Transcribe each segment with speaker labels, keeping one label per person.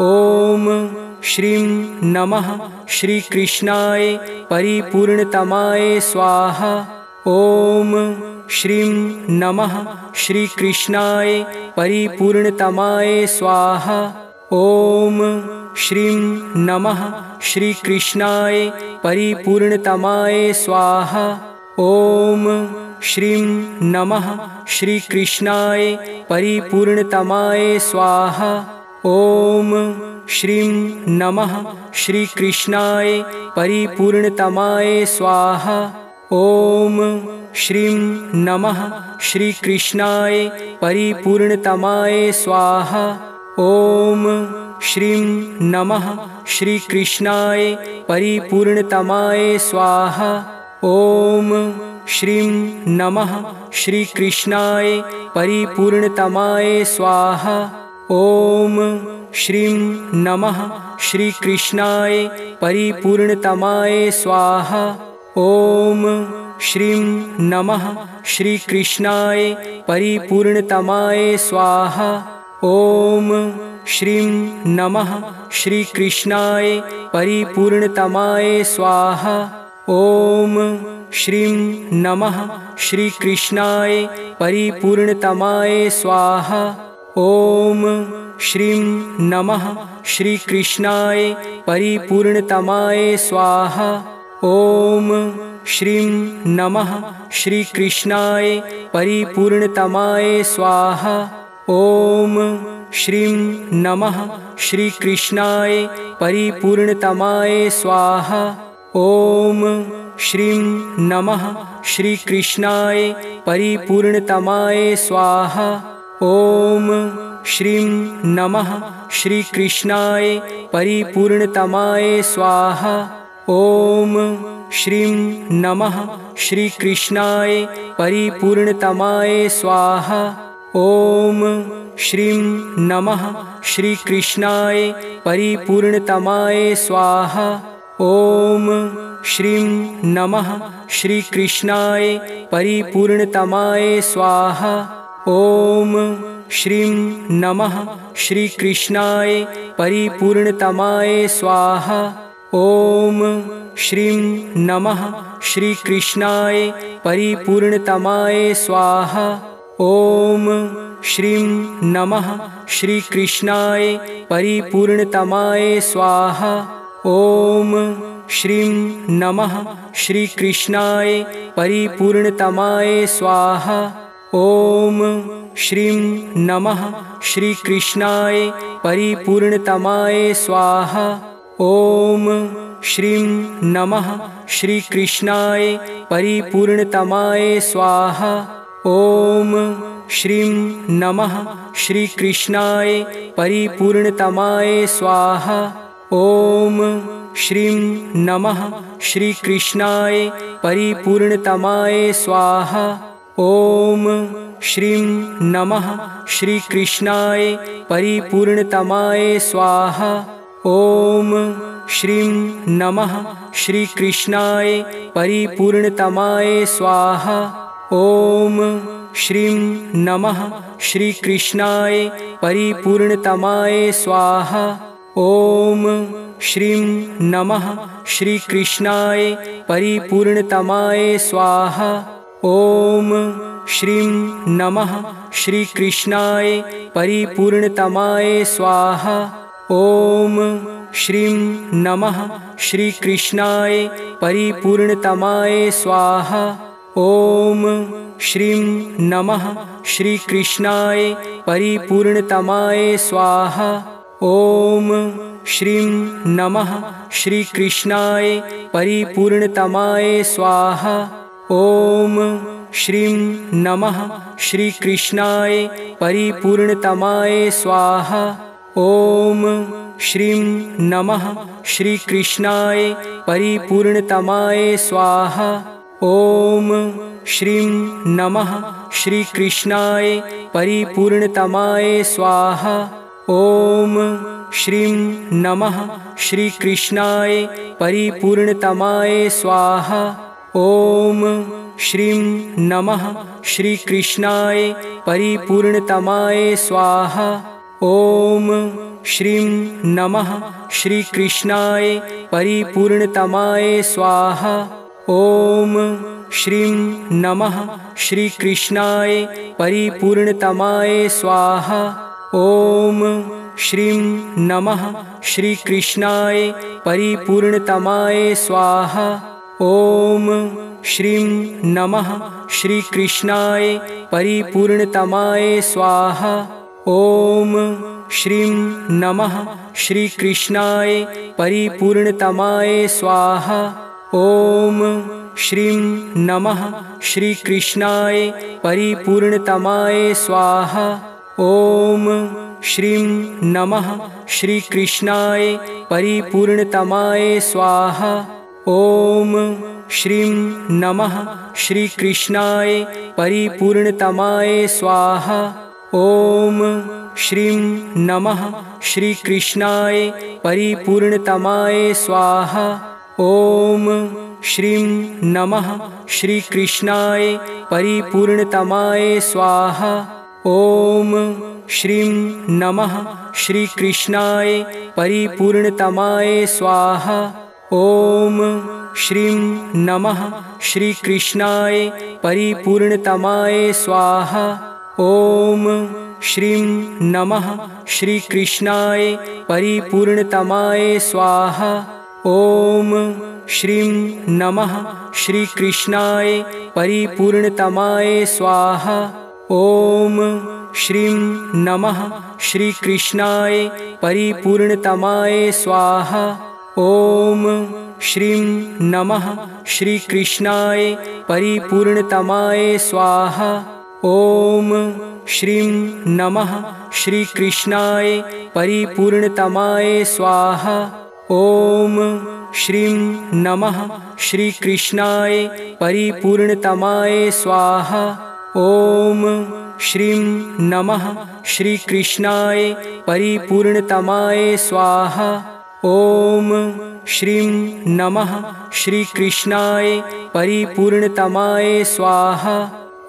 Speaker 1: ॐ श्रीं नमः श्रीकृष्णाय परिपूर्णतमाय स्वाहा। ॐ श्रीं नमः श्रीकृष्णाय परिपूर्णतमाय स्वाहा। ॐ श्रीं नमः श्रीकृष्णाय परिपूर्णतमाय स्वाहा। ॐ श्रीं नमः श्रीकृष्णाय परिपूर्णतमाय स्वाहा। ॐ श्रीं नमः श्रीकृष्णाय परिपूर्णतमाय स्वाहा। ॐ श्रीं नमः श्रीकृष्णाय परिपूर्णतमाय स्वाहा। ॐ श्रीं नमः श्रीकृष्णाय परिपूर्णतमाय स्वाहा। ॐ श्रीं नमः श्रीकृष्णाय परिपूर्णतमाय स्वाहा। ॐ श्रीं नमः श्रीकृष्णाय परिपूर्णतमाय स्वाहा। ॐ श्रीं नमः श्रीकृष्णाय परिपूर्णतमाय स्वाहा। ॐ श्रीं नमः श्रीकृष्णाय परिपूर्णतमाय स्वाहा। ॐ श्रीं नमः श्रीकृष्णाय परिपूर्णतमाय स्वाहा। ॐ श्रीं नमः श्रीकृष्णाय परिपूर्णतमाय स्वाहा। ॐ श्रीं नमः श्रीकृष्णाय परिपूर्णतमाय स्वाहा। ॐ श्रीं नमः श्रीकृष्णाय परिपूर्णतमाय स्वाहा। ॐ श्रीं नमः श्रीकृष्णाय परिपूर्णतमाय स्वाहा। ॐ श्रीं नमः श्रीकृष्णाय परिपूर्णतमाय स्वाहा। ॐ श्रीं नमः श्रीकृष्णाय परिपूर्णतमाय स्वाहा। ॐ श्रीं नमः श्रीकृष्णाय परिपूर्णतमाय स्वाहा। ॐ श्रीं नमः श्रीकृष्णाय परिपूर्णतमाय स्वाहा। ॐ श्रीं नमः श्रीकृष्णाय परिपूर्णतमाय स्वाहा। ॐ श्रीं नमः श्रीकृष्णाय परिपूर्णतमाय स्वाहा। ॐ श्रीं नमः श्रीकृष्णाय परिपूर्णतमाय स्वाहा। ॐ श्रीं नमः श्रीकृष्णाय परिपूर्णतमाय स्वाहा। ॐ श्रीं नमः श्रीकृष्णाय परिपूर्णतमाय स्वाहा। ॐ श्रीं नमः श्रीकृष्णाय परिपूर्णतमाय स्वाहा। ॐ श्रीं नमः श्रीकृष्णाय परिपूर्णतमाय स्वाहा। ॐ श्रीं नमः श्रीकृष्णाय परिपूर्णतमाय स्वाहा। ॐ श्रीं नमः श्रीकृष्णाय परिपूर्णतमाय स्वाहा। ॐ श्रीं नमः श्रीकृष्णाय परिपूर्णतमाय स्वाहा। ॐ श्रीं नमः श्रीकृष्णाय परिपूर्णतमाय स्वाहा। ॐ श्रीं नमः श्रीकृष्णाय परिपूर्णतमाय स्वाहा। ॐ श्रीं नमः श्रीकृष्णाय परिपूर्णतमाय स्वाहा। ॐ श्रीं नमः श्रीकृष्णाय परिपूर्णतमाय स्वाहा। ॐ श्रीं नमः श्रीकृष्णाय परिपूर्णतमाय स्वाहा। ॐ श्रीं नमः श्रीकृष्णाय परिपूर्णतमाय स्वाहा। ॐ श्रीं नमः श्रीकृष्णाय परिपूर्णतमाय स्वाहा। ॐ श्रीं नमः श्रीकृष्णाय परिपूर्णतमाय स्वाहा। ॐ श्रीं नमः श्रीकृष्णाय परिपूर्णतमाय स्वाहा। ॐ श्रीं नमः श्रीकृष्णाय परिपूर्णतमाय स्वाहा। ॐ श्रीं नमः श्रीकृष्णाय परिपूर्णतमाय स्वाहा। ॐ श्रीं नमः श्रीकृष्णाय परिपूर्णतमाय स्वाहा। ॐ श्रीं नमः श्रीकृष्णाय परिपूर्णतमाय स्वाहा। ॐ श्रीं नमः श्रीकृष्णाय परिपूर्णतमाय स्वाहा। ॐ श्रीं नमः श्रीकृष्णाय परिपूर्णतमाय स्वाहा। ॐ श्रीं नमः श्रीकृष्णाय परिपूर्णतमाय स्वाहा। ॐ श्रीं नमः श्रीकृष्णाय परिपूर्णतमाय स्वाहा। ॐ श्रीं नमः श्रीकृष्णाय परिपूर्णतमाय स्वाहा। ॐ श्रीं नमः श्रीकृष्णाय परिपूर्णतमाय स्वाहा। ॐ श्रीं नमः श्रीकृष्णाय परिपूर्णतमाय स्वाहा। ॐ श्रीं नमः श्रीकृष्णाय परिपूर्णतमाय स्वाहा। ॐ श्रीं नमः श्रीकृष्णाय परिपूर्णतमाय स्वाहा। ॐ श्रीं नमः श्रीकृष्णाय परिपूर्णतमाय स्वाहा। ॐ श्रीं नमः श्रीकृष्णाय परिपूर्णतमाय स्वाहा। ॐ श्रीं नमः श्रीकृष्णाय परिपूर्णतमाय स्वाहा। ॐ श्रीं नमः श्रीकृष्णाय परिपूर्णतमाय स्वाहा। ॐ श्रीं नमः श्रीकृष्णाय परिपूर्णतमाय स्वाहा। ॐ श्रीं नमः श्रीकृष्णाय परिपूर्णतमाय स्वाहा। ॐ श्रीं नमः श्रीकृष्णाय परिपूर्णतमाय स्वाहा। ॐ श्रीं नमः श्रीकृष्णाय परिपूर्णतमाय स्वाहा। ॐ श्रीं नमः श्रीकृष्णाय परिपूर्णतमाय स्वाहा।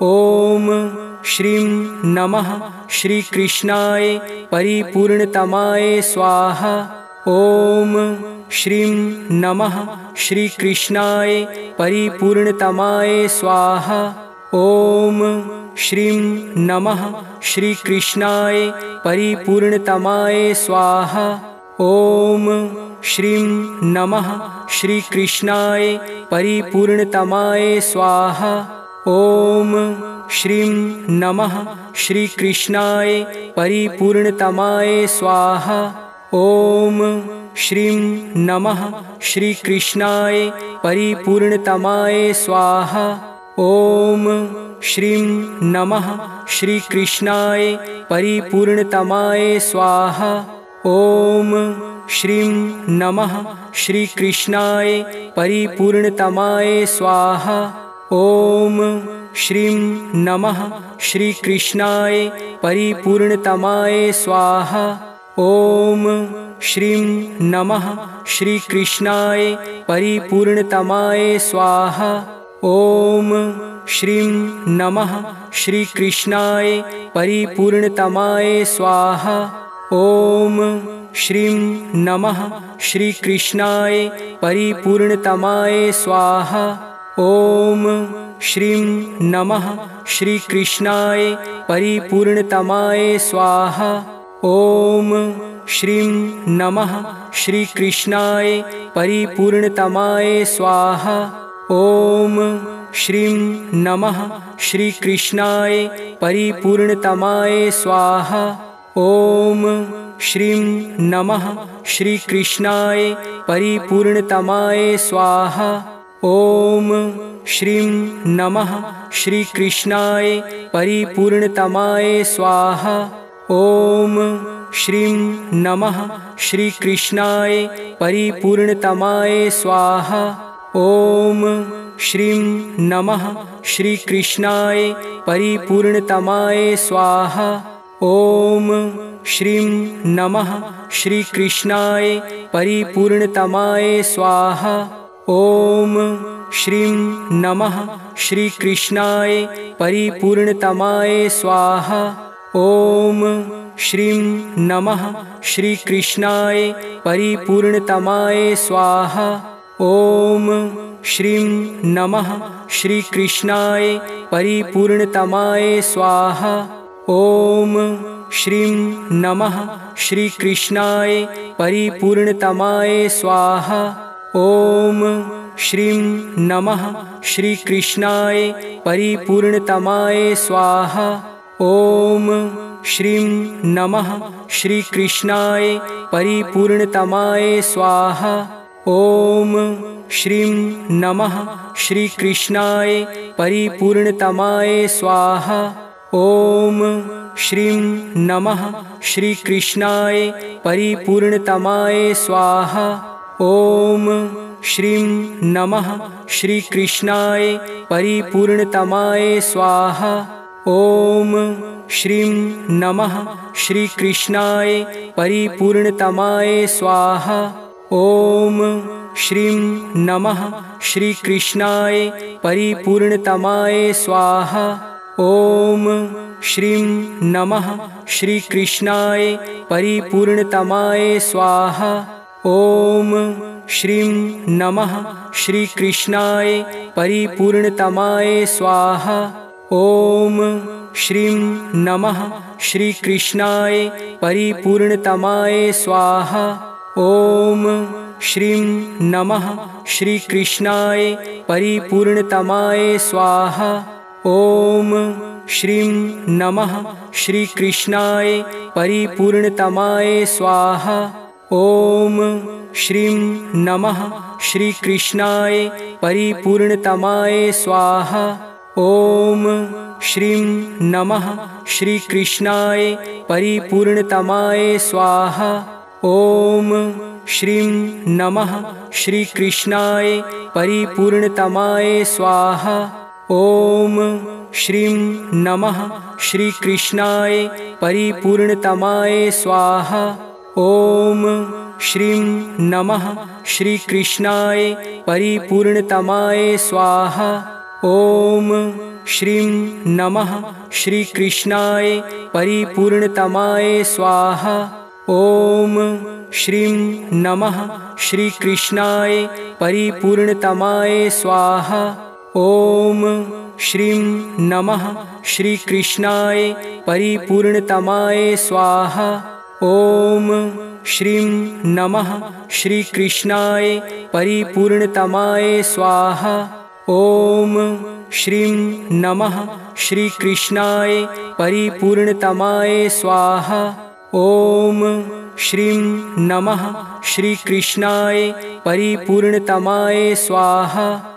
Speaker 1: ॐ श्रीं नमः श्रीकृष्णाय परिपूर्णतमाय स्वाहा। ॐ श्रीं नमः श्रीकृष्णाय परिपूर्णतमाय स्वाहा। ॐ श्रीं नमः श्रीकृष्णाय परिपूर्णतमाय स्वाहा। ॐ श्रीं नमः श्रीकृष्णाय परिपूर्णतमाय स्वाहा। ॐ श्रीं नमः श्रीकृष्णाय परिपूर्णतमाय स्वाहा। ॐ श्रीं नमः श्रीकृष्णाय परिपूर्णतमाय स्वाहा। ॐ श्रीं नमः श्रीकृष्णाय परिपूर्णतमाय स्वाहा। ॐ श्रीं नमः श्रीकृष्णाय परिपूर्णतमाय स्वाहा। ॐ श्रीं नमः श्रीकृष्णाय परिपूर्णतमाय स्वाहा। ॐ श्रीं नमः श्रीकृष्णाय परिपूर्णतमाय स्वाहा। ॐ श्रीं नमः श्रीकृष्णाय परिपूर्णतमाय स्वाहा। ॐ श्रीं नमः श्रीकृष्णाय परिपूर्णतमाय स्वाहा। ॐ श्रीं नमः श्रीकृष्णाय परिपूर्णतमाय स्वाहा। ॐ श्रीं नमः श्रीकृष्णाय परिपूर्णतमाय स्वाहा। ॐ श्रीं नमः श्रीकृष्णाय परिपूर्णतमाय स्वाहा। ॐ श्रीं नमः श्रीकृष्णाय परिपूर्णतमाय स्वाहा। ॐ श्रीं नमः श्रीकृष्णाय परिपूर्णतमाय स्वाहा। ॐ श्रीं नमः श्रीकृष्णाय परिपूर्णतमाय स्वाहा। ॐ श्रीं नमः श्रीकृष्णाय परिपूर्णतमाय स्वाहा। ॐ श्रीं नमः श्रीकृष्णाय परिपूर्णतमाय स्वाहा। ॐ श्रीं नमः श्रीकृष्णाय परिपूर्णतमाय स्वाहा। ॐ श्रीं नमः श्रीकृष्णाय परिपूर्णतमाय स्वाहा। ॐ श्रीं नमः श्रीकृष्णाय परिपूर्णतमाय स्वाहा। ॐ श्रीं नमः श्रीकृष्णाय परिपूर्णतमाय स्वाहा। ॐ श्रीं नमः श्रीकृष्णाय परिपूर्णतमाय स्वाहा। ॐ श्रीं नमः श्रीकृष्णाय परिपूर्णतमाय स्वाहा। ॐ श्रीं नमः श्रीकृष्णाय परिपूर्णतमाय स्वाहा। ॐ श्रीं नमः श्रीकृष्णाय परिपूर्णतमाय स्वाहा। ॐ श्रीं नमः श्रीकृष्णाय परिपूर्णतमाय स्वाहा। ॐ श्रीं नमः श्रीकृष्णाय परिपूर्णतमाय स्वाहा। ॐ श्रीं नमः श्रीकृष्णाय परिपूर्णतमाय स्वाहा। ॐ श्रीं नमः श्रीकृष्णाय परिपूर्णतमाय स्वाहा। ॐ श्रीं नमः श्रीकृष्णाय परिपूर्णतमाय स्वाहा। ॐ श्रीं नमः श्रीकृष्णाय परिपूर्णतमाय स्वाहा। ॐ श्रीं नमः श्रीकृष्णाय परिपूर्णतमाय स्वाहा। ॐ श्रीं नमः श्रीकृष्णाय परिपूर्णतमाय स्वाहा। ॐ श्रीं नमः श्रीकृष्णाय परिपूर्णतमाय स्वाहा। ॐ श्रीं नमः श्रीकृष्णाय परिपूर्णतमाय स्वाहा। ॐ श्रीं नमः श्रीकृष्णाय परिपूर्णतमाय स्वाहा। ॐ श्रीं नमः श्रीकृष्णाय परिपूर्णतमाय स्वाहा। ॐ श्रीं नमः श्रीकृष्णाय परिपूर्णतमाय स्वाहा। ॐ श्रीं नमः श्रीकृष्णाय परिपूर्णतमाय स्वाहा। ॐ श्रीं नमः श्रीकृष्णाय परिपूर्णतमाय स्वाहा। ॐ श्रीं नमः श्रीकृष्णाय परिपूर्णतमाय स्वाहा। ॐ श्रीं नमः श्रीकृष्णाय परिपूर्णतमाय स्वाहा। ॐ श्रीं नमः श्रीकृष्णाय परिपूर्णतमाय स्वाहा। ॐ श्रीं नमः श्रीकृष्णाय परिपूर्णतमाय स्वाहा।